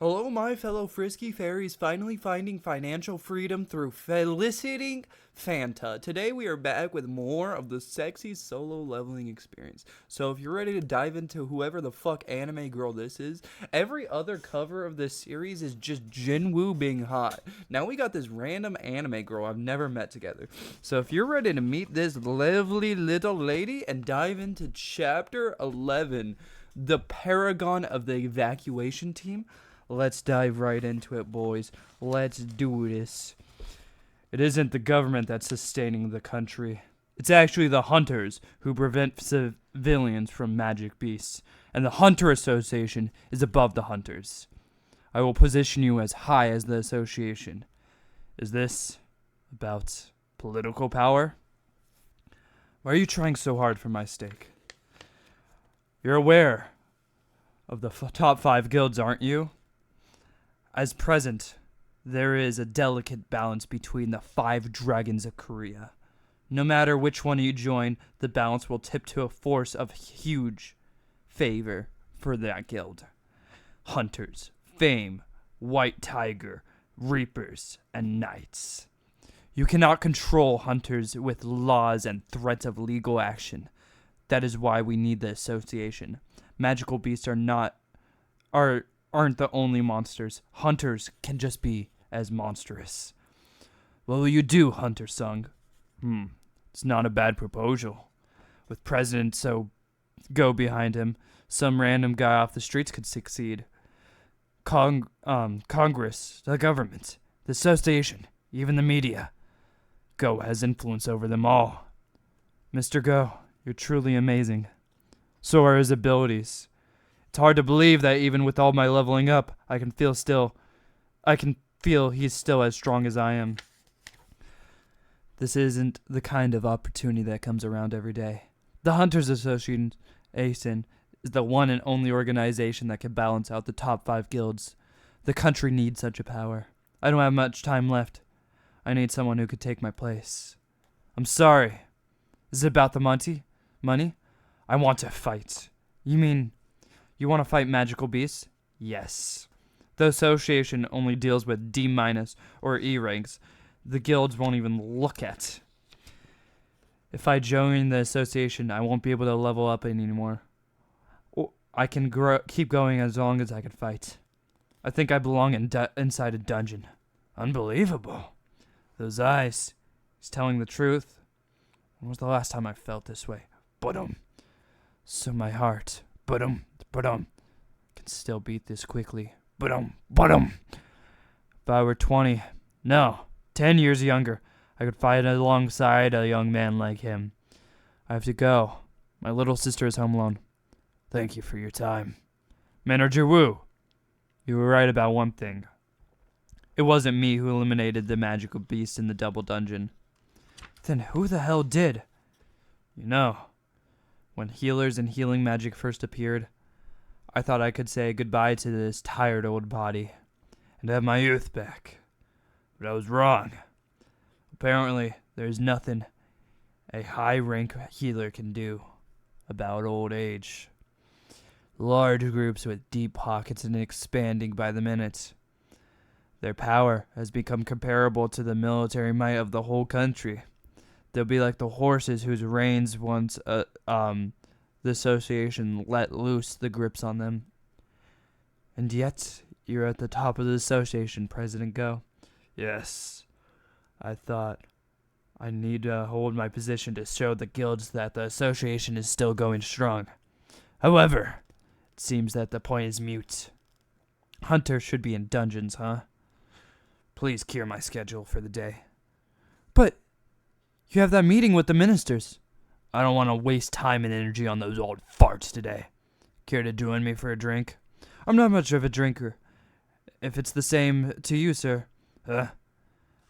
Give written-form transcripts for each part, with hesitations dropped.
Hello, my fellow frisky fairies, finally finding financial freedom through feliciting Fanta. Today we are back with more of the sexy solo leveling experience. So if you're ready to dive into whoever the fuck anime girl this is, every other cover of this series is just Jinwoo being hot. Now we got this random anime girl I've never met together. So if you're ready to meet this lovely little lady and dive into chapter 11, the paragon of the evacuation team, let's dive right into it, boys. Let's do this. It isn't the government that's sustaining the country. It's actually the hunters who prevent civilians from magic beasts. And the Hunter Association is above the hunters. I will position you as high as the association. Is this about political power? Why are you trying so hard for my stake? You're aware of the top 5 guilds, aren't you? As present, there is a delicate balance between the 5 dragons of Korea. No matter which one you join, the balance will tip to a force of huge favor for that guild. Hunters, Fame, White Tiger, Reapers, and Knights. You cannot control hunters with laws and threats of legal action. That is why we need the association. Magical beasts aren't the only monsters. Hunters can just be as monstrous. What will you do, Hunter Sung? It's not a bad proposal. With President So Go behind him, some random guy off the streets could succeed. Congress, the government, the association, even the media. Go has influence over them all. Mr. Go, you're truly amazing. So are his abilities. It's hard to believe that even with all my leveling up, I can feel he's still as strong as I am. This isn't the kind of opportunity that comes around every day. The Hunters Association is the one and only organization that can balance out the top 5 guilds. The country needs such a power. I don't have much time left. I need someone who could take my place. I'm sorry. Is it about the money? I want to fight. You mean you want to fight magical beasts? Yes. The association only deals with D- or E ranks. The guilds won't even look at. If I join the association, I won't be able to level up anymore. I can keep going as long as I can fight. I think I belong inside a dungeon. Unbelievable. Those eyes. He's telling the truth. When was the last time I felt this way? But So my heart, can still beat this quickly. If I were 20, no, 10 years younger, I could fight alongside a young man like him. I have to go. My little sister is home alone. Thank you for your time. Manager Wu, you were right about one thing. It wasn't me who eliminated the magical beast in the double dungeon. Then who the hell did? You know, when healers and healing magic first appeared, I thought I could say goodbye to this tired old body and have my youth back. But I was wrong. Apparently, there's nothing a high-rank healer can do about old age. Large groups with deep pockets and expanding by the minute. Their power has become comparable to the military might of the whole country. They'll be like the horses whose reins once the association let loose the grips on them. And yet, you're at the top of the association, President Go. Yes. I thought I need to hold my position to show the guilds that the association is still going strong. However, it seems that the point is mute. Hunter should be in dungeons, huh? Please clear my schedule for the day. But you have that meeting with the ministers. I don't want to waste time and energy on those old farts today. Care to join me for a drink? I'm not much of a drinker. If it's the same to you, sir. I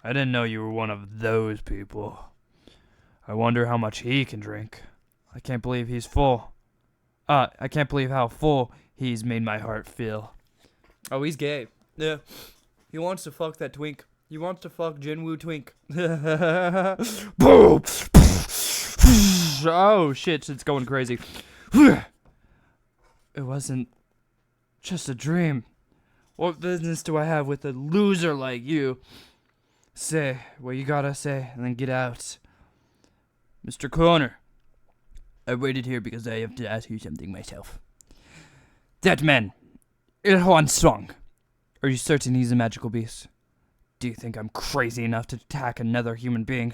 didn't know you were one of those people. I wonder how much he can drink. I can't believe he's full. I can't believe how full he's made my heart feel. Oh, he's gay. Yeah. He wants to fuck that twink. He wants to fuck Jinwoo Twink. Boom! Oh, shit, it's going crazy. It wasn't just a dream. What business do I have with a loser like you? Say what you gotta say, and then get out. Mr. Connor, I waited here because I have to ask you something myself. That man, Ilhuan Song, are you certain he's a magical beast? Do you think I'm crazy enough to attack another human being?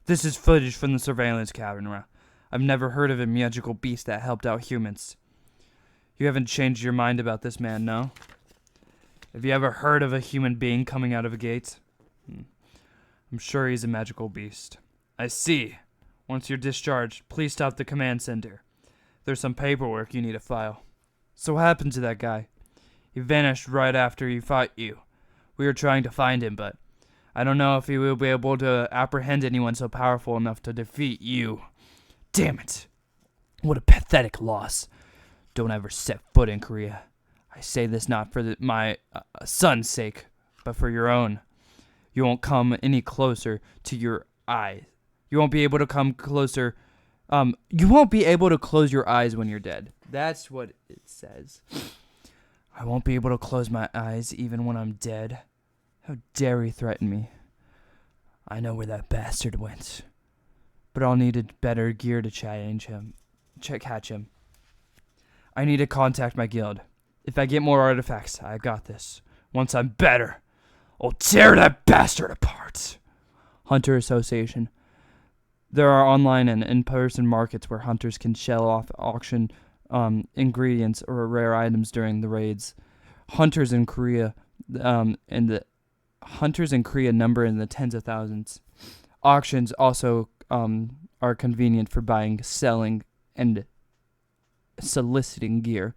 This is footage from the surveillance camera. I've never heard of a magical beast that helped out humans. You haven't changed your mind about this man, no? Have you ever heard of a human being coming out of a gate? I'm sure he's a magical beast. I see. Once you're discharged, please stop the command center. There's some paperwork you need to file. So what happened to that guy? He vanished right after he fought you. We were trying to find him, but I don't know if he will be able to apprehend anyone so powerful enough to defeat you. Damn it. What a pathetic loss. Don't ever set foot in Korea. I say this not for my son's sake, but for your own. You won't come any closer to your eyes. You won't be able to come closer. You won't be able to close your eyes when you're dead. That's what it says. I won't be able to close my eyes even when I'm dead. How dare he threaten me? I know where that bastard went. But I'll need better gear to catch him. I need to contact my guild. If I get more artifacts, I got this. Once I'm better, I'll tear that bastard apart. Hunter Association. There are online and in-person markets where hunters can sell off auction ingredients or rare items during the raids. Hunters in Korea number in the tens of thousands. Auctions also are convenient for buying, selling, and soliciting gear.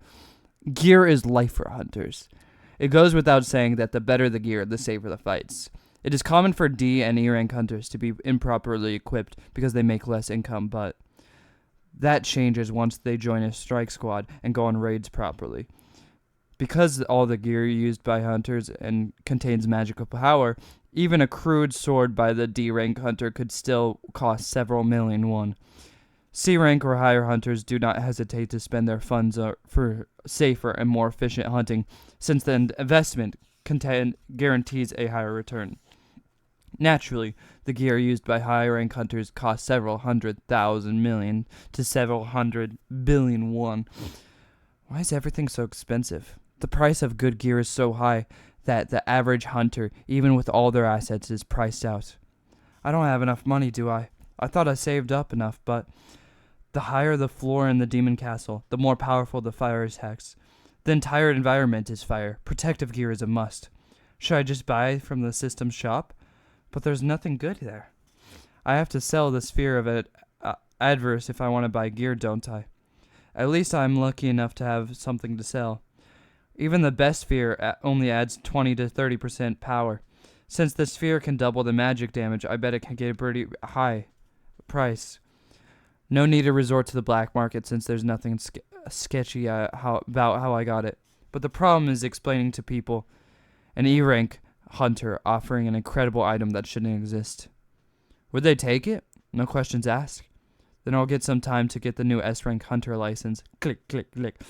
Gear is life for hunters. It goes without saying that the better the gear, the safer the fights. It is common for D and E rank hunters to be improperly equipped because they make less income, but that changes once they join a strike squad and go on raids properly. Because all the gear used by hunters and contains magical power, even a crude sword by the D rank hunter could still cost several million won. C rank or higher hunters do not hesitate to spend their funds for safer and more efficient hunting, since the investment guarantees a higher return. Naturally, the gear used by high rank hunters costs several 100,000 million to several 100 billion won. Why is everything so expensive? The price of good gear is so high that the average hunter, even with all their assets, is priced out. I don't have enough money, do I? I thought I saved up enough, but the higher the floor in the demon castle, the more powerful the fire attacks. The entire environment is fire. Protective gear is a must. Should I just buy from the system shop? But there's nothing good there. I have to sell the sphere of adverse if I want to buy gear, don't I? At least I'm lucky enough to have something to sell. Even the best sphere only adds 20 to 30% power. Since the sphere can double the magic damage, I bet it can get a pretty high price. No need to resort to the black market since there's nothing sketchy about how I got it. But the problem is explaining to people an E-rank hunter offering an incredible item that shouldn't exist. Would they take it? No questions asked. Then I'll get some time to get the new S-rank hunter license. Click, click, click.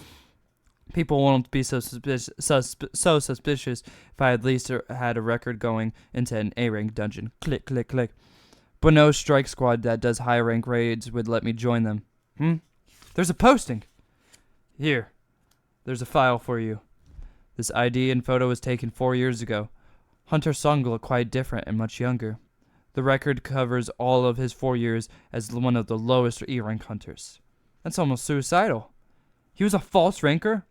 People won't be so suspicious if I at least had a record going into an A-rank dungeon. Click, click, click. But no strike squad that does high-rank raids would let me join them. There's a posting. Here. There's a file for you. This ID and photo was taken 4 years ago. Hunter Sung looked quite different and much younger. The record covers all of his 4 years as one of the lowest E-rank hunters. That's almost suicidal. He was a false ranker?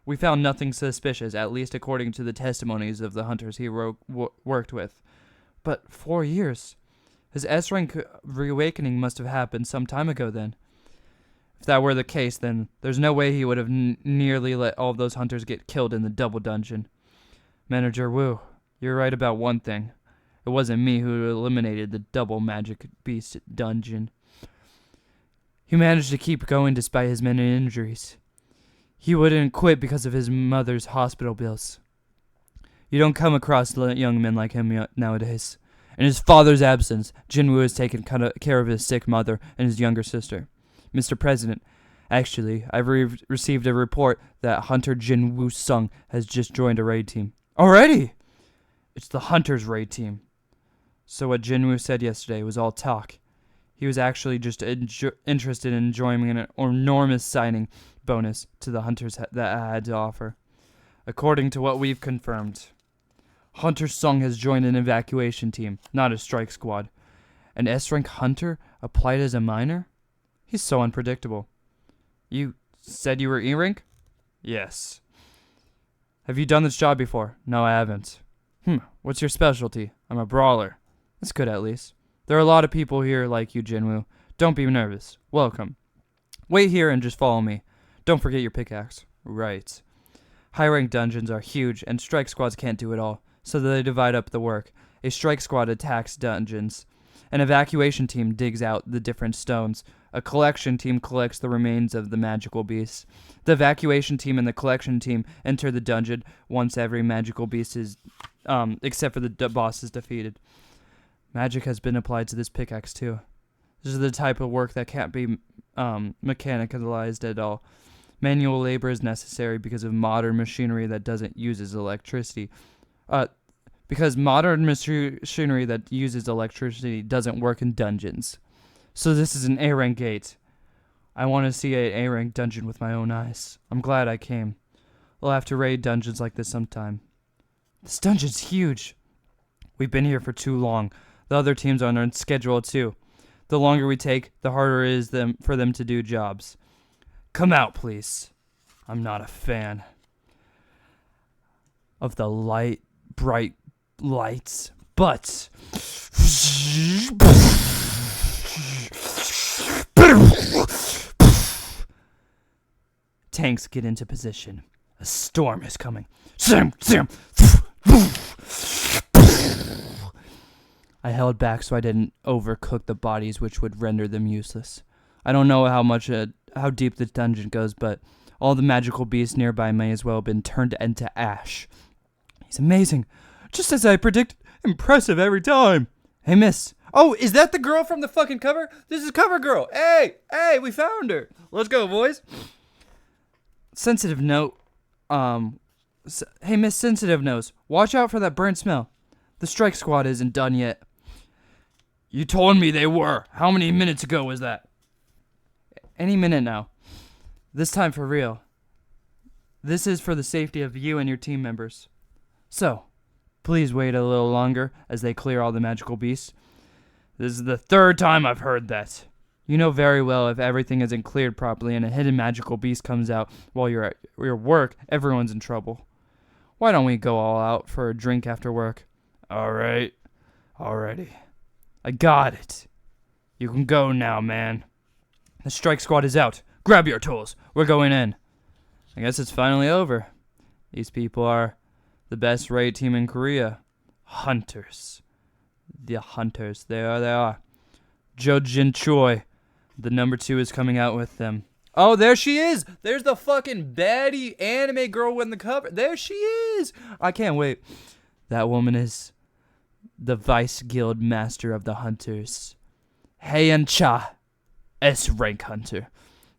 We found nothing suspicious, at least according to the testimonies of the hunters he worked with. But 4 years? His S-rank reawakening must have happened some time ago then. If that were the case, then there's no way he would have nearly let all of those hunters get killed in the double dungeon. Manager Wu, you're right about one thing. It wasn't me who eliminated the double magic beast dungeon. He managed to keep going despite his many injuries. He wouldn't quit because of his mother's hospital bills. You don't come across young men like him nowadays. In his father's absence, Jinwoo has taken care of his sick mother and his younger sister. Mr. President, Actually, I've received a report that Hunter Jin Woo Sung has just joined a raid team. Already? It's the Hunter's raid team. So what Jin Woo said yesterday was all talk. He was actually just interested in enjoying an enormous signing bonus to the Hunters that I had to offer. According to what we've confirmed, Hunter Sung has joined an evacuation team, not a strike squad. An S-rank Hunter applied as a minor? He's so unpredictable. You said you were E-rank? Yes. Have you done this job before? No, I haven't. What's your specialty? I'm a brawler. That's good at least. There are a lot of people here like you, Jinwoo. Don't be nervous. Welcome. Wait here and just follow me. Don't forget your pickaxe. Right. High-rank dungeons are huge, and strike squads can't do it all, so they divide up the work. A strike squad attacks dungeons. An evacuation team digs out the different stones. A collection team collects the remains of the magical beasts. The evacuation team and the collection team enter the dungeon once every magical beast is, except for the boss is defeated. Magic has been applied to this pickaxe too. This is the type of work that can't be mechanicalized at all. Manual labor is necessary because of modern machinery that doesn't use electricity. Because modern machinery that uses electricity doesn't work in dungeons. So this is an A-rank gate. I want to see an A-rank dungeon with my own eyes. I'm glad I came. We'll have to raid dungeons like this sometime. This dungeon's huge. We've been here for too long. The other teams are on their schedule too. The longer we take, the harder it is for them to do jobs. Come out, please. I'm not a fan of the bright lights, but tanks get into position. A storm is coming. I held back so I didn't overcook the bodies, which would render them useless. I don't know how deep the dungeon goes, but all the magical beasts nearby may as well have been turned into ash. He's amazing. Just as I predicted. Impressive every time. Hey, miss. Oh, is that the girl from the fucking cover? This is Cover Girl. Hey, we found her. Let's go, boys. Sensitive note. Hey, Miss Sensitive Nose. Watch out for that burnt smell. The strike squad isn't done yet. You told me they were. How many minutes ago was that? Any minute now. This time for real. This is for the safety of you and your team members. So, please wait a little longer as they clear all the magical beasts. This is the third time I've heard that. You know very well if everything isn't cleared properly and a hidden magical beast comes out while you're at your work, everyone's in trouble. Why don't we go all out for a drink after work? Alright. Alrighty. I got it. You can go now, man. The strike squad is out. Grab your tools. We're going in. I guess it's finally over. These people are the best raid team in Korea. Hunters. The Hunters. There they are. Jo Jin Choi. The number 2 is coming out with them. Oh, there she is. There's the fucking baddie anime girl with the cover. There she is. I can't wait. That woman is the Vice Guild Master of the Hunters. Haeun Cha. S-rank Hunter.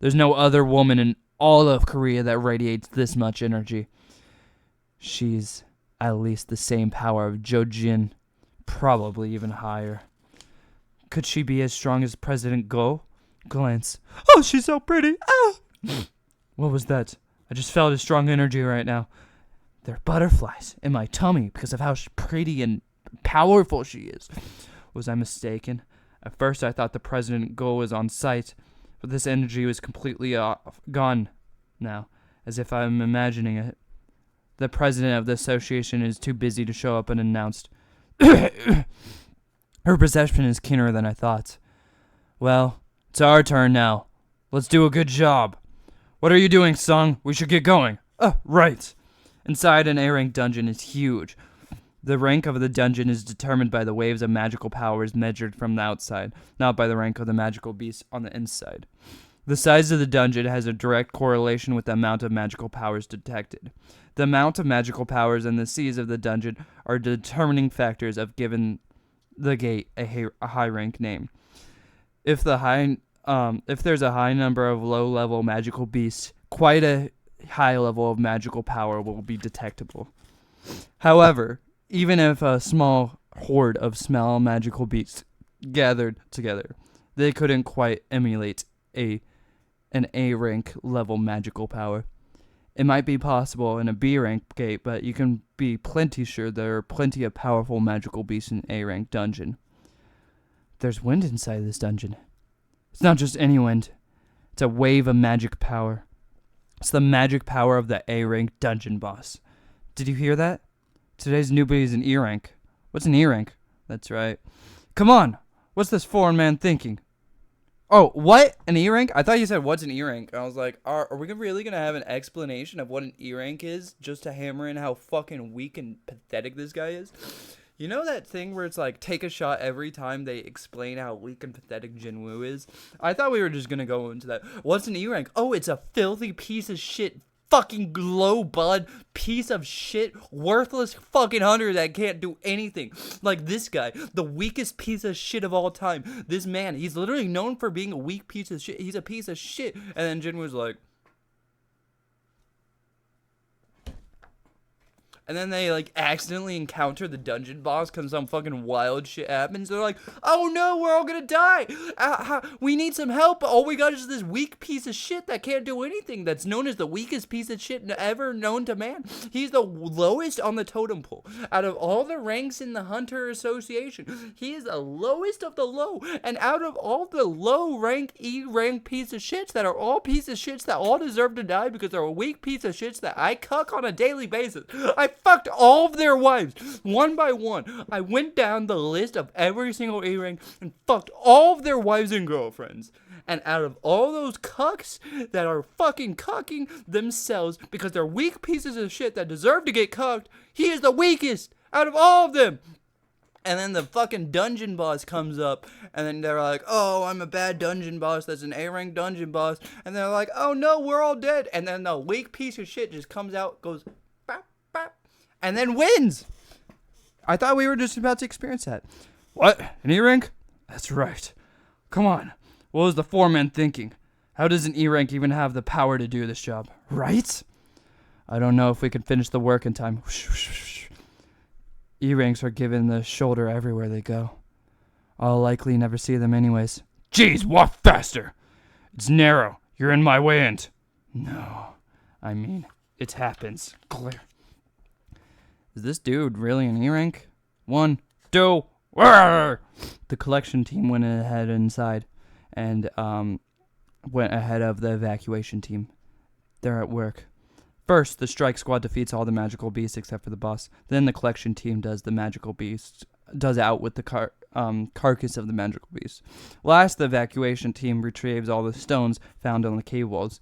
There's no other woman in all of Korea that radiates this much energy. She's at least the same power of Jo Jin, probably even higher. Could she be as strong as President Go? Glance. Oh, she's so pretty. Ah! What was that? I just felt a strong energy right now. There are butterflies in my tummy because of how pretty and powerful she is. Was I mistaken? At first I thought the President Go was on site, but this energy was completely gone now, as if I'm imagining it. The president of the association is too busy to show up unannounced. Her perception is keener than I thought. Well, it's our turn now. Let's do a good job. What are you doing, Sung? We should get going. Right. Inside an A-rank dungeon is huge. The rank of the dungeon is determined by the waves of magical powers measured from the outside, not by the rank of the magical beasts on the inside. The size of the dungeon has a direct correlation with the amount of magical powers detected. The amount of magical powers and the seas of the dungeon are determining factors of giving the gate a high rank name. If the if there's a high number of low-level magical beasts, quite a high level of magical power will be detectable. However, even if a small horde of small magical beasts gathered together, they couldn't quite emulate an A rank level magical power. It might be possible in a B rank gate, but you can be plenty sure there are plenty of powerful magical beasts in A rank dungeon. There's wind inside this dungeon. It's not just any wind. It's a wave of magic power. It's the magic power of the A rank dungeon boss. Did you hear that? Today's newbie is an E rank. What's an E rank? That's right. Come on! What's this foreign man thinking? Oh, what? An E rank? I thought you said, what's an E rank? I was like, are we really going to have an explanation of what an E rank is just to hammer in how fucking weak and pathetic this guy is? You know that thing where it's like, take a shot every time they explain how weak and pathetic Jinwoo is? I thought we were just going to go into that. What's an E rank? Oh, it's a filthy piece of shit, fucking low bud piece of shit, worthless fucking hunter that can't do anything. Like this guy, the weakest piece of shit of all time. This man, he's literally known for being a weak piece of shit. He's a piece of shit. And then Jinwoo's like, and then they, like, accidentally encounter the dungeon boss because some fucking wild shit happens. They're like, oh no, we're all gonna die. We need some help. All we got is this weak piece of shit that can't do anything. That's known as the weakest piece of shit ever known to man. He's the lowest on the totem pole. Out of all the ranks in the Hunter Association, he is the lowest of the low. And out of all the low rank, E rank piece of shits that are all piece of shits that all deserve to die because they're a weak piece of shits that I cuck on a daily basis, I fucked all of their wives, one by one. I went down the list of every single A rank and fucked all of their wives and girlfriends. And out of all those cucks that are fucking cucking themselves because they're weak pieces of shit that deserve to get cucked, he is the weakest out of all of them. And then the fucking dungeon boss comes up, and then they're like, oh, I'm a bad dungeon boss, that's an A-rank dungeon boss. And they're like, oh no, we're all dead. And then the weak piece of shit just comes out, goes, bap, bap, and then wins. I thought we were just about to experience that. What? An E-rank? That's right. Come on. What was the foreman thinking? How does an E-rank even have the power to do this job? Right? I don't know if we can finish the work in time. E-ranks are given the shoulder everywhere they go. I'll likely never see them anyways. Jeez, walk faster! It's narrow. You're in my way and... No. I mean, it happens. Clear. Is this dude really an E-rank? 1, 2, whirr! The collection team went ahead inside and went ahead of the evacuation team. They're at work. First, the strike squad defeats all the magical beasts except for the boss. Then the collection team does out with the carcass of the magical beast. Last, the evacuation team retrieves all the stones found on the cave walls.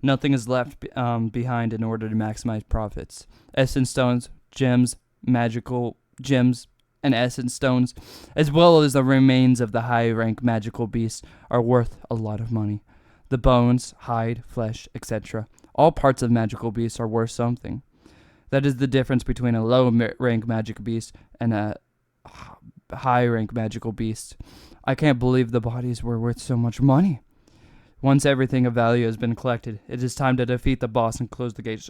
Nothing is left behind in order to maximize profits. Essence stones, gems, magical gems, and essence stones, as well as the remains of the high-rank magical beasts, are worth a lot of money. The bones, hide, flesh, etc. All parts of magical beasts are worth something. That is the difference between a low-rank magic beast and a high-rank magical beast. I can't believe the bodies were worth so much money. Once everything of value has been collected, it is time to defeat the boss and close the gates.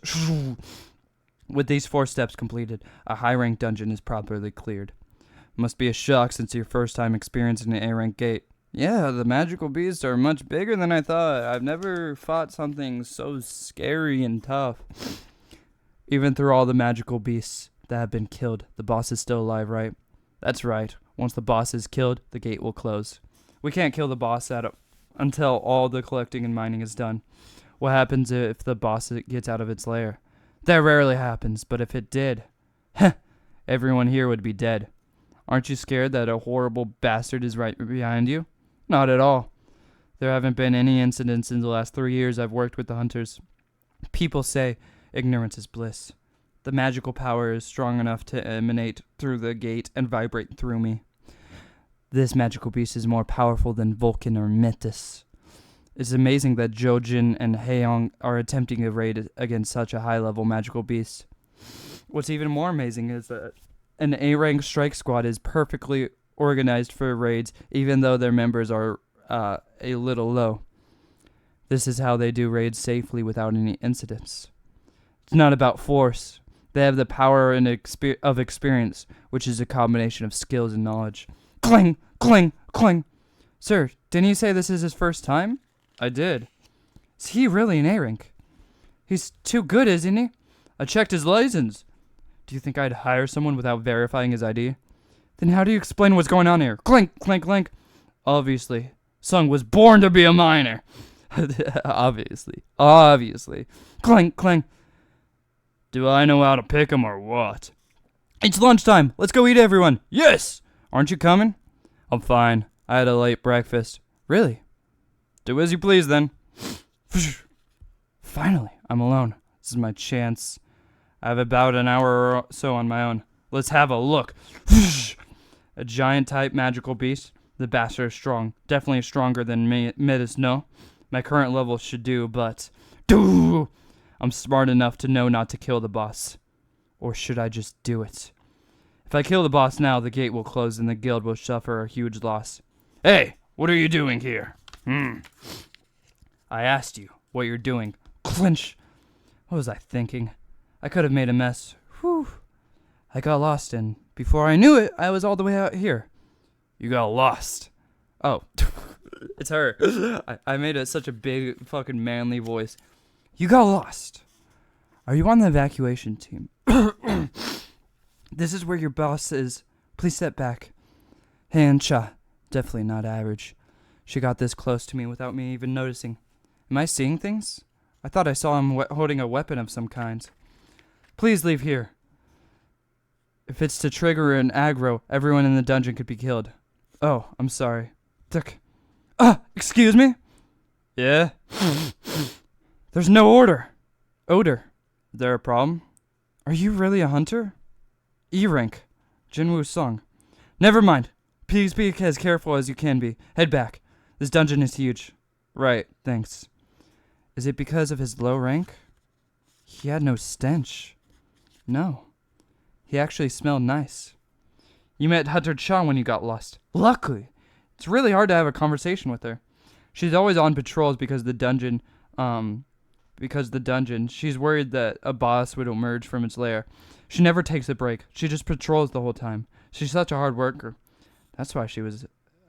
With these 4 steps completed, a high-rank dungeon is properly cleared. Must be a shock since your first time experiencing an A-rank gate. Yeah, the magical beasts are much bigger than I thought. I've never fought something so scary and tough. Even through all the magical beasts that have been killed, the boss is still alive, right? That's right. Once the boss is killed, the gate will close. We can't kill the boss until all the collecting and mining is done. What happens if the boss gets out of its lair? That rarely happens, but if it did, everyone here would be dead. Aren't you scared that a horrible bastard is right behind you? Not at all. There haven't been any incidents in the last 3 years I've worked with the hunters. People say ignorance is bliss. The magical power is strong enough to emanate through the gate and vibrate through me. This magical beast is more powerful than Vulcan or Mythos. It's amazing that Jojin and Haeyong are attempting a raid against such a high-level magical beast. What's even more amazing is that an A-rank strike squad is perfectly organized for raids, even though their members are a little low. This is how they do raids safely without any incidents. It's not about force. They have the power and of experience, which is a combination of skills and knowledge. Cling, cling, cling. Sir, didn't you say this is his first time? I did. Is he really an A rank? He's too good, isn't he? I checked his license. Do you think I'd hire someone without verifying his ID? Then how do you explain what's going on here? Clink, clink, clink. Obviously, Sung was born to be a minor. Obviously. Clink, clink. Do I know how to pick him or what? It's lunchtime. Let's go eat, everyone. Yes! Aren't you coming? I'm fine. I had a late breakfast. Really? Do as you please, then. Finally, I'm alone. This is my chance. I have about an hour or so on my own. Let's have a look. A giant-type magical beast. The bastard is strong. Definitely stronger than Midas, no? My current level should do, but... I'm smart enough to know not to kill the boss. Or should I just do it? If I kill the boss now, the gate will close and the guild will suffer a huge loss. Hey, what are you doing here? I asked you what you're doing. Clinch. What was I thinking? I could have made a mess. Whew. I got lost, and before I knew it, I was all the way out here. You got lost. Oh, it's her. I made it such a big, fucking manly voice. You got lost. Are you on the evacuation team? This is where your boss is. Please step back. Hancha. Definitely not average. She got this close to me without me even noticing. Am I seeing things? I thought I saw him holding a weapon of some kind. Please leave here. If it's to trigger an aggro, everyone in the dungeon could be killed. Oh, I'm sorry. Excuse me? Yeah? There's no odor. Is there a problem? Are you really a hunter? E-rank. Jinwoo Song. Never mind. Please be as careful as you can be. Head back. This dungeon is huge. Right, thanks. Is it because of his low rank? He had no stench. No. He actually smelled nice. You met Hunter Chan when you got lost. Luckily. It's really hard to have a conversation with her. She's always on patrols because the dungeon, she's worried that a boss would emerge from its lair. She never takes a break. She just patrols the whole time. She's such a hard worker. That's why she was,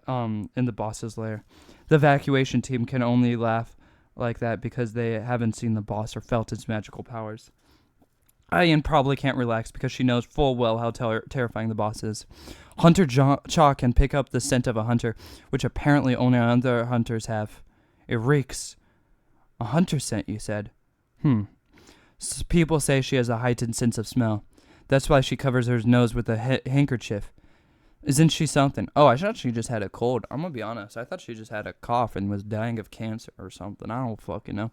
in the boss's lair. The evacuation team can only laugh like that because they haven't seen the boss or felt its magical powers. Ian probably can't relax because she knows full well how terrifying the boss is. Hunter Cha can pick up the scent of a hunter, which apparently only other hunters have. It reeks. A hunter scent, you said? People say she has a heightened sense of smell. That's why she covers her nose with a handkerchief. Isn't she something? Oh, I thought she just had a cold. I'm gonna be honest. I thought she just had a cough and was dying of cancer or something. I don't fucking know.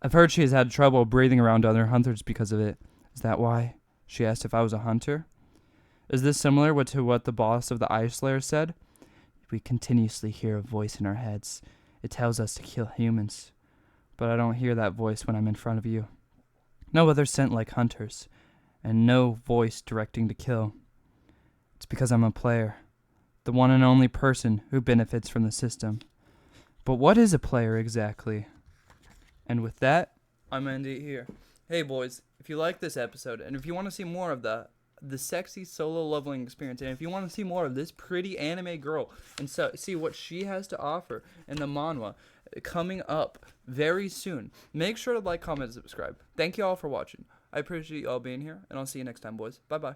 I've heard she has had trouble breathing around other hunters because of it. Is that why? She asked if I was a hunter. Is this similar to what the boss of the Ice Slayer said? We continuously hear a voice in our heads. It tells us to kill humans. But I don't hear that voice when I'm in front of you. No other scent like hunters. And no voice directing to kill. It's because I'm a player. The one and only person who benefits from the system. But what is a player exactly? And with that, I'm going to end it here. Hey boys, if you like this episode, and if you want to see more of the sexy solo leveling experience, and if you want to see more of this pretty anime girl, and see what she has to offer in the manhwa coming up very soon, make sure to like, comment, and subscribe. Thank you all for watching. I appreciate you all being here, and I'll see you next time, boys. Bye-bye.